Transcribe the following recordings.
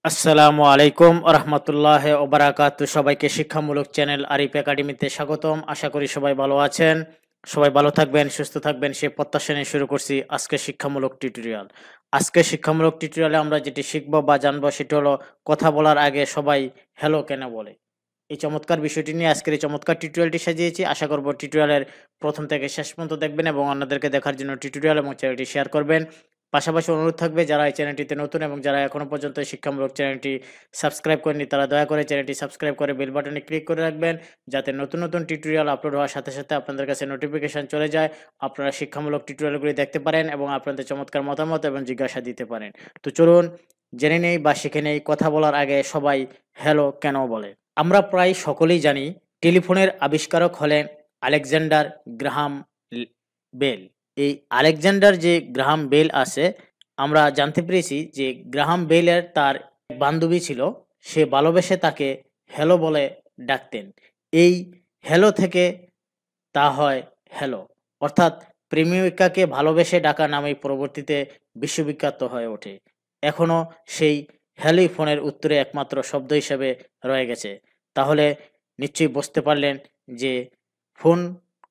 আসসালামু আলাইকুম রহমতুল্লাহ ওবারাকাতু। সবাইকে শিক্ষামূলক চ্যানেল আরিফ একাডেমিতে স্বাগতম। আশা করি সবাই ভালো আছেন, সবাই ভালো থাকবেন, সুস্থ থাকবেন সে প্রত্যাশা নিয়ে শুরু করছি আজকে শিক্ষামূলক টিউটোরিয়াল। আজকে শিক্ষামূলক টিউটোরিয়ালে আমরা যেটি শিখবো বা জানবো সেটি হলো কথা বলার আগে সবাই হ্যালো কেন বলে। এই চমৎকার বিষয়টি নিয়ে আজকের এই চমৎকার টিউটোরিয়ালটি সাজিয়েছি। আশা করব টিউটোরিয়ালের প্রথম থেকে শেষ পর্যন্ত দেখবেন এবং অন্যদেরকে দেখার জন্য টিউটোরিয়াল এবং চ্যানেলটি শেয়ার করবেন। পাশাপাশি অনুরোধ থাকবে যারা এই চ্যানেলটিতে নতুন এবং যারা এখনো পর্যন্ত এই শিক্ষামূলক চ্যানেলটি সাবস্ক্রাইব করেনি তারা দয়া করে চ্যানেলটি সাবস্ক্রাইব করে বেল বাটনে ক্লিক করে রাখবেন, যাতে নতুন নতুন টিউটোরিয়াল আপলোড হওয়ার সাথে সাথে আপনাদের কাছে নোটিফিকেশন চলে যায়, আপনারা শিক্ষামূলক টিউটোরিয়ালগুলি দেখতে পারেন এবং আপনাদের চমৎকার মতামত এবং জিজ্ঞাসা দিতে পারেন। তো চলুন জেনে নেই বা শিখে নেই কথা বলার আগে সবাই হ্যালো কেন বলে। আমরা প্রায় সকলেই জানি টেলিফোনের আবিষ্কারক হলেন আলেকজান্ডার গ্রাহাম বেল। এই আলেকজান্ডার যে গ্রাহাম বেল আছে, আমরা জানতে পেরেছি যে গ্রাহাম বেলের তার বান্ধবী ছিল, সে ভালোবেসে তাকে হ্যালো বলে ডাকতেন। এই হ্যালো থেকে তা হয় হ্যালো, অর্থাৎ প্রেমিকাকে ভালোবেসে ডাকা নামেই পরবর্তীতে বিশ্ববিখ্যাত হয়ে ওঠে। এখনো সেই হ্যালোই ফোনের উত্তরে একমাত্র শব্দ হিসেবে রয়ে গেছে। তাহলে নিশ্চয়ই বুঝতে পারলেন যে ফোন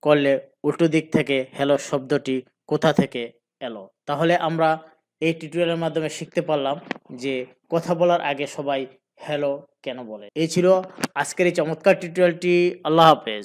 করলে উল্টো দিক থেকে হ্যালো শব্দটি কোথা থেকে এলো। তাহলে আমরা এই টিউটোরিয়ালের মাধ্যমে শিখতে পারলাম যে কথা বলার আগে সবাই হ্যালো কেন বলে। এই ছিল আজকের এই চমৎকার টিউটোরিয়ালটি। আল্লাহ হাফেজ।